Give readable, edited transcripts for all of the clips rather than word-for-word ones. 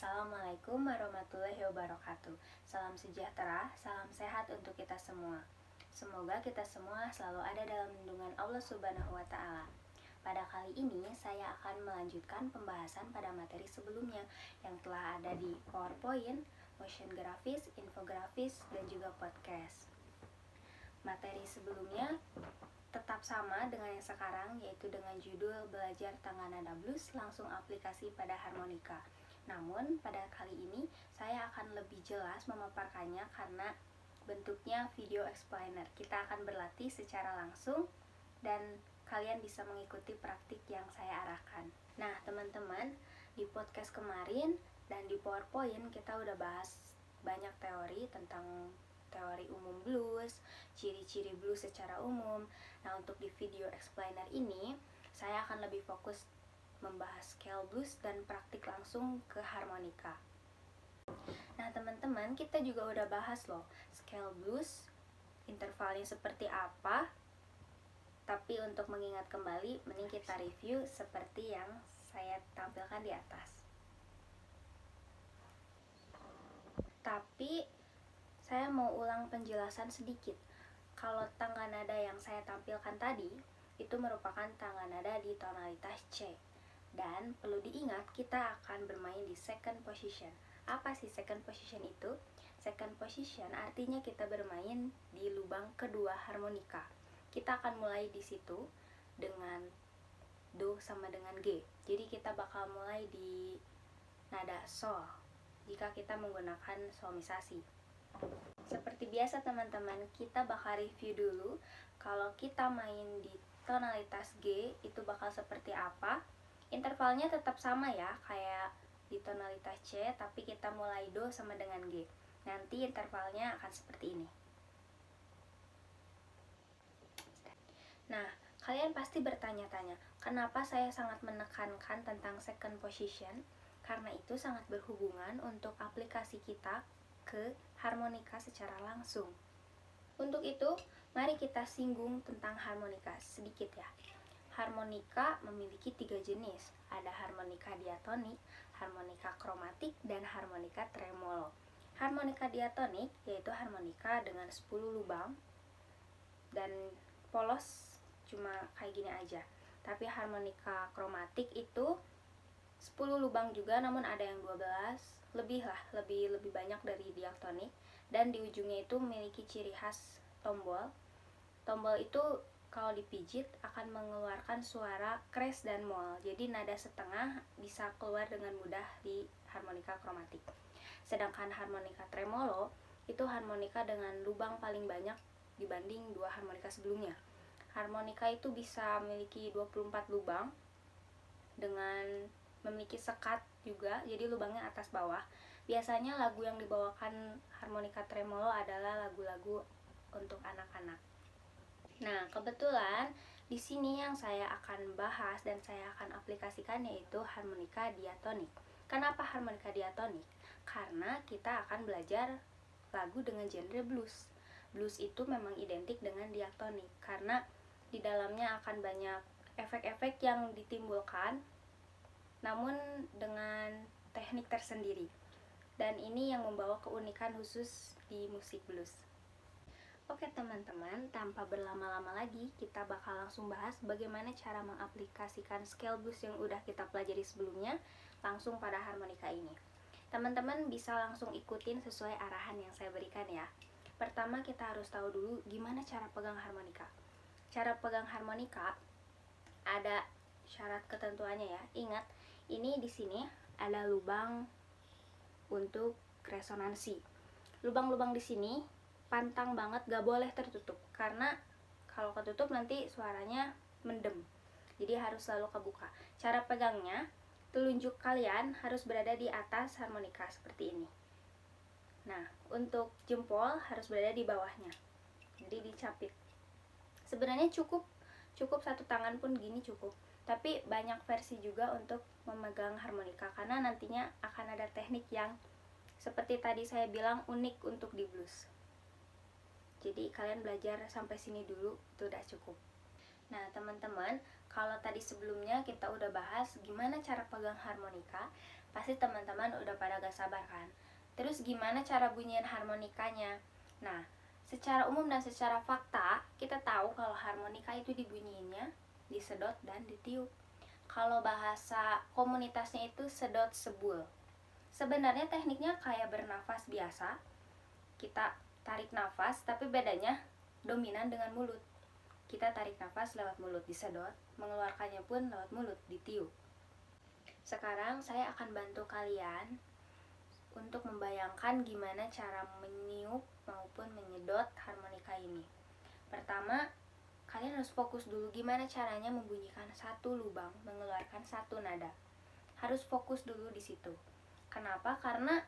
Assalamualaikum warahmatullahi wabarakatuh. Salam sejahtera, salam sehat untuk kita semua. Semoga kita semua selalu ada dalam lindungan Allah Subhanahu wa Ta'ala. Pada kali ini, saya akan melanjutkan pembahasan pada materi sebelumnya yang telah ada di PowerPoint, motion grafis, infografis, dan juga podcast. Materi sebelumnya tetap sama dengan yang sekarang, yaitu dengan judul Belajar Tangga Nada Blues langsung aplikasi pada harmonika. Namun, pada kali ini saya akan lebih jelas memaparkannya karena bentuknya video explainer. Kita akan berlatih secara langsung dan kalian bisa mengikuti praktik yang saya arahkan. Nah, teman-teman, di podcast kemarin dan di PowerPoint kita udah bahas banyak teori tentang teori umum blues, ciri-ciri blues secara umum. Nah, untuk di video explainer ini, saya akan lebih fokus membahas scale blues dan praktik langsung ke harmonika. Nah, teman-teman, kita juga udah bahas loh scale blues, intervalnya seperti apa. Tapi untuk mengingat kembali, mending kita review seperti yang saya tampilkan di atas. Tapi saya mau ulang penjelasan sedikit. Kalau tangga nada yang saya tampilkan tadi itu merupakan tangga nada di tonalitas C. Dan perlu diingat, kita akan bermain di second position. Apa sih second position itu? Second position artinya kita bermain di lubang kedua harmonika. Kita akan mulai di situ dengan Do sama dengan G. Jadi kita bakal mulai di nada Sol jika kita menggunakan solmisasi. Seperti biasa teman-teman, kita bakal review dulu kalau kita main di tonalitas G itu bakal seperti apa. Intervalnya tetap sama ya, kayak di tonalitas C, tapi kita mulai Do sama dengan G. Nanti intervalnya akan seperti ini. Nah, kalian pasti bertanya-tanya, kenapa saya sangat menekankan tentang second position? Karena itu sangat berhubungan untuk aplikasi kita ke harmonika secara langsung. Untuk itu, mari kita singgung tentang harmonika sedikit ya. Harmonika memiliki 3 jenis. Ada harmonika diatonik, harmonika kromatik, dan harmonika tremolo. Harmonika diatonik yaitu harmonika dengan 10 lubang dan polos cuma kayak gini aja. Tapi harmonika kromatik itu 10 lubang juga, namun ada yang 12, lebih banyak dari diatonik, dan di ujungnya itu memiliki ciri khas tombol. Tombol itu kalau dipijit akan mengeluarkan suara kres dan mol. Jadi nada setengah bisa keluar dengan mudah di harmonika kromatik. Sedangkan harmonika tremolo itu harmonika dengan lubang paling banyak dibanding dua harmonika sebelumnya. Harmonika itu bisa memiliki 24 lubang dengan memiliki sekat juga, jadi lubangnya atas bawah. Biasanya lagu yang dibawakan harmonika tremolo adalah lagu-lagu untuk anak-anak. Nah, kebetulan di sini yang saya akan bahas dan saya akan aplikasikan yaitu harmonika diatonik. Kenapa harmonika diatonik? Karena kita akan belajar lagu dengan genre blues. Blues itu memang identik dengan diatonik karena di dalamnya akan banyak efek-efek yang ditimbulkan namun dengan teknik tersendiri. Dan ini yang membawa keunikan khusus di musik blues. Oke teman-teman, tanpa berlama-lama lagi, kita bakal langsung bahas bagaimana cara mengaplikasikan scale blues yang udah kita pelajari sebelumnya langsung pada harmonika ini. Teman-teman bisa langsung ikutin sesuai arahan yang saya berikan ya. Pertama kita harus tahu dulu gimana cara pegang harmonika. Cara pegang harmonika ada syarat ketentuannya ya. Ingat, ini di sini ada lubang untuk resonansi. Lubang-lubang di sini pantang banget, gak boleh tertutup karena kalau ketutup nanti suaranya mendem, jadi harus selalu kebuka. Cara pegangnya, telunjuk kalian harus berada di atas harmonika seperti ini. Nah, untuk jempol harus berada di bawahnya, jadi dicapit. Sebenarnya cukup satu tangan pun gini cukup, tapi banyak versi juga untuk memegang harmonika karena nantinya akan ada teknik yang seperti tadi saya bilang unik untuk di blues. Jadi kalian belajar sampai sini dulu, itu udah cukup. Nah teman-teman, kalau tadi sebelumnya kita udah bahas gimana cara pegang harmonika. Pasti teman-teman udah pada gak sabar kan? Terus gimana cara bunyiin harmonikanya? Nah, secara umum dan secara fakta, kita tahu kalau harmonika itu dibunyiinnya disedot dan ditiup. Kalau bahasa komunitasnya itu sedot sebul. Sebenarnya tekniknya kayak bernafas biasa. Kita tarik nafas, tapi bedanya dominan dengan mulut. Kita tarik nafas lewat mulut disedot, mengeluarkannya pun lewat mulut ditiup. Sekarang saya akan bantu kalian untuk membayangkan gimana cara meniup maupun menyedot harmonika ini. Pertama, kalian harus fokus dulu gimana caranya membunyikan satu lubang, mengeluarkan satu nada. Harus fokus dulu di situ. Kenapa? Karena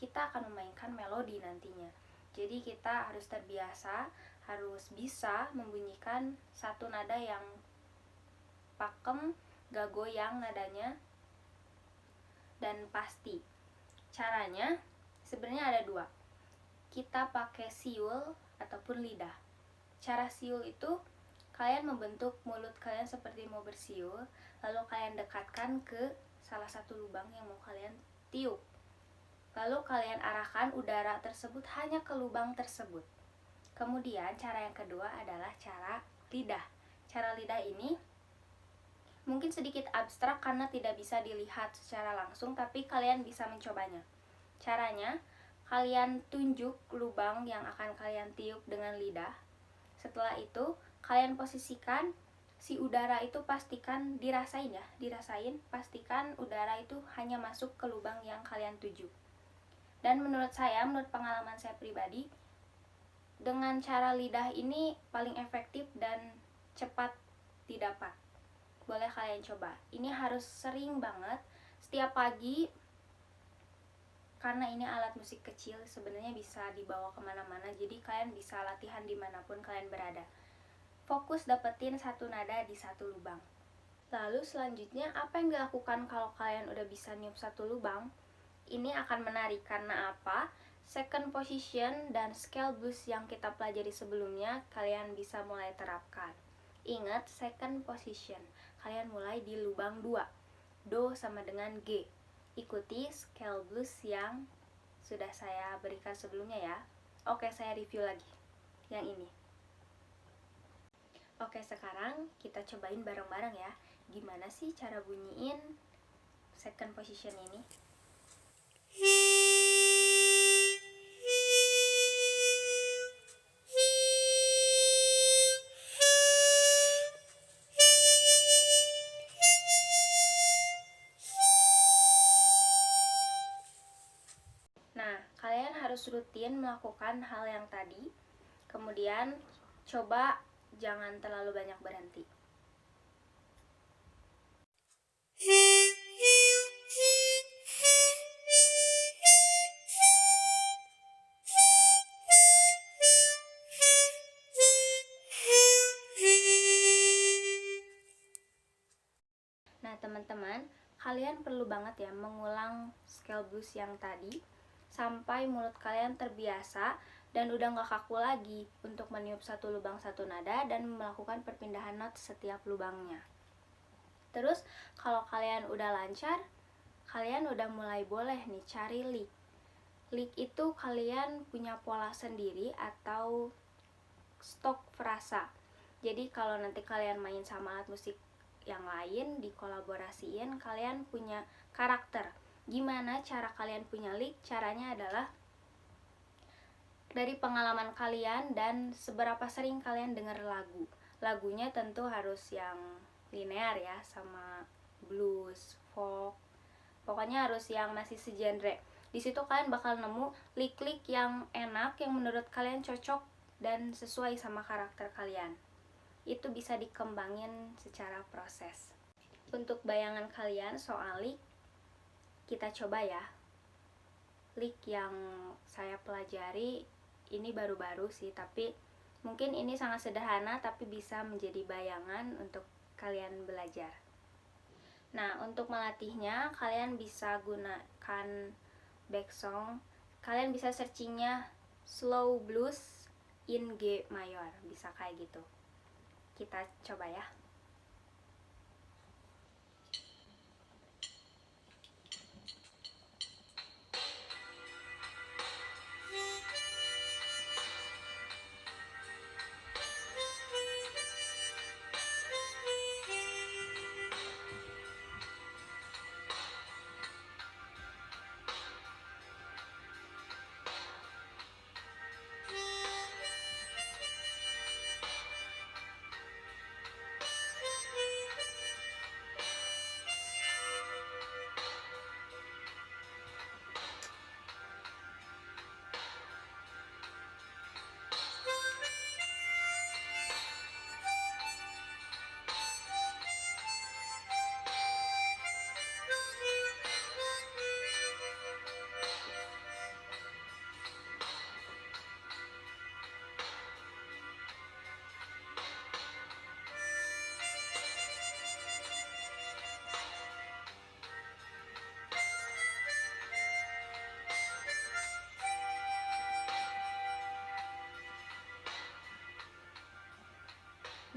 kita akan memainkan melodi nantinya. Jadi kita harus terbiasa, harus bisa membunyikan satu nada yang pakem, gak goyang nadanya, dan pasti. Caranya sebenarnya ada dua. Kita pakai siul ataupun lidah. Cara siul itu kalian membentuk mulut kalian seperti mau bersiul, lalu kalian dekatkan ke salah satu lubang yang mau kalian tiup. Lalu kalian arahkan udara tersebut hanya ke lubang tersebut. Kemudian cara yang kedua adalah cara lidah. Cara lidah ini mungkin sedikit abstrak karena tidak bisa dilihat secara langsung, tapi kalian bisa mencobanya. Caranya, kalian tunjuk lubang yang akan kalian tiup dengan lidah. Setelah itu, kalian posisikan si udara itu, pastikan dirasain ya, pastikan udara itu hanya masuk ke lubang yang kalian tuju. Dan menurut pengalaman saya pribadi, dengan cara lidah ini paling efektif dan cepat didapat. Boleh kalian coba. Ini harus sering banget, setiap pagi, karena ini alat musik kecil, sebenarnya bisa dibawa kemana-mana, jadi kalian bisa latihan dimanapun kalian berada. Fokus dapetin satu nada di satu lubang. Lalu selanjutnya, apa yang dilakukan kalau kalian udah bisa niup satu lubang? Ini akan menarik, karena apa? Second position dan scale blues yang kita pelajari sebelumnya, kalian bisa mulai terapkan. Ingat, second position, kalian mulai di lubang 2, Do sama dengan G. Ikuti scale blues yang sudah saya berikan sebelumnya ya. Oke, saya review lagi yang ini. Oke, sekarang kita cobain bareng-bareng ya. Gimana sih cara bunyiin second position ini? Nah, kalian harus rutin melakukan hal yang tadi. Kemudian, coba jangan terlalu banyak berhenti. Nah, teman-teman, kalian perlu banget ya mengulang scale blues yang tadi sampai mulut kalian terbiasa dan udah gak kaku lagi untuk meniup satu lubang satu nada dan melakukan perpindahan not setiap lubangnya. Terus kalau kalian udah lancar, kalian udah mulai boleh nih cari lick. Lick itu kalian punya pola sendiri atau stok frasa. Jadi kalau nanti kalian main sama alat musik yang lain, dikolaborasiin, kalian punya karakter. Gimana cara kalian punya lick? Caranya adalah dari pengalaman kalian dan seberapa sering kalian dengar lagu. Lagunya tentu harus yang linear ya, sama blues, folk. Pokoknya harus yang masih segenre. Di situ kalian bakal nemu lick-lick yang enak, yang menurut kalian cocok dan sesuai sama karakter kalian. Itu bisa dikembangin secara proses. Untuk bayangan kalian soal lick, kita coba ya. Lick yang saya pelajari ini baru-baru sih, tapi mungkin ini sangat sederhana tapi bisa menjadi bayangan untuk kalian belajar. Nah, untuk melatihnya kalian bisa gunakan back song. Kalian bisa searchingnya slow blues in G mayor, bisa kayak gitu. Kita coba ya.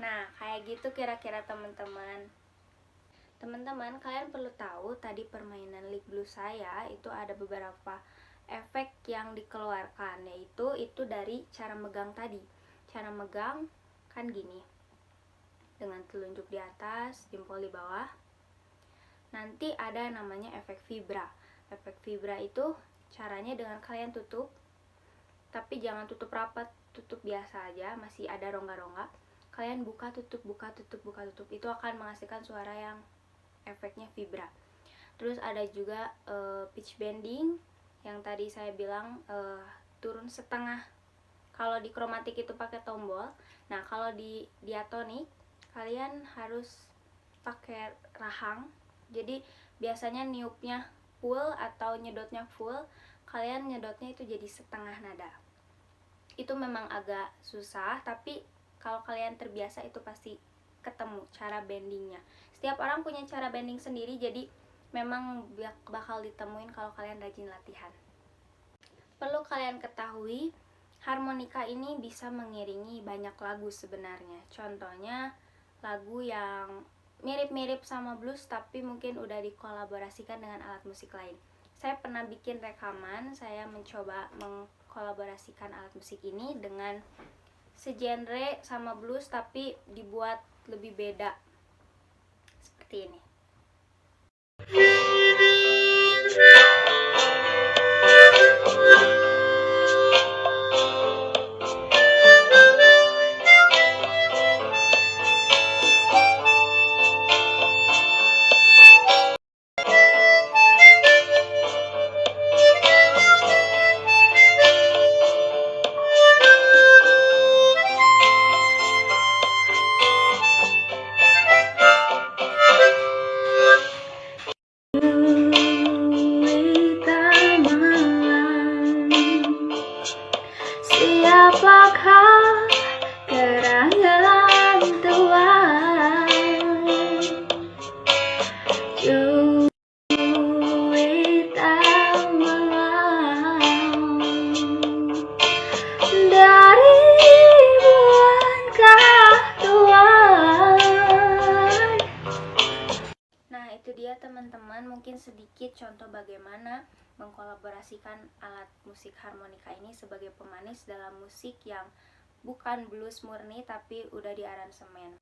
Nah, kayak gitu kira-kira teman-teman. Teman-teman, kalian perlu tahu tadi permainan Lick Blues saya itu ada beberapa efek yang dikeluarkan, yaitu itu dari cara megang tadi. Cara megang kan gini, dengan telunjuk di atas, jempol di bawah. Nanti ada namanya efek vibra. Efek vibra itu caranya dengan kalian tutup, tapi jangan tutup rapat, tutup biasa aja, masih ada rongga-rongga. Kalian buka tutup, buka tutup, buka tutup. Itu akan menghasilkan suara yang efeknya vibra. Terus ada juga pitch bending yang tadi saya bilang turun setengah. Kalau di kromatik itu pakai tombol. Nah, kalau di diatonik kalian harus pakai rahang. Jadi biasanya niupnya full atau nyedotnya full, kalian nyedotnya itu jadi setengah nada. Itu memang agak susah, tapi kalau kalian terbiasa itu pasti ketemu cara bendingnya. Setiap orang punya cara bending sendiri, jadi memang bakal ditemuin kalau kalian rajin latihan. Perlu kalian ketahui, harmonika ini bisa mengiringi banyak lagu sebenarnya. Contohnya lagu yang mirip-mirip sama blues tapi mungkin udah dikolaborasikan dengan alat musik lain. Saya pernah bikin rekaman, saya mencoba mengkolaborasikan alat musik ini dengan segenre sama blues tapi dibuat lebih beda. Seperti ini. Siapakah gerangan Tuhan? Juwita malam dari buankah Tuhan? Nah, itu dia teman-teman, mungkin sedikit contoh bagaimana mengkolaborasikan alat musik harmonika ini sebagai pemanis dalam musik yang bukan blues murni tapi udah diaransemen.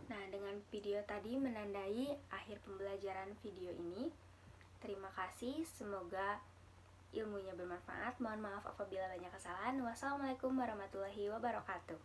Nah, dengan video tadi menandai akhir pembelajaran video ini. Terima kasih, semoga ilmunya bermanfaat. Mohon maaf apabila banyak kesalahan. Wassalamualaikum warahmatullahi wabarakatuh.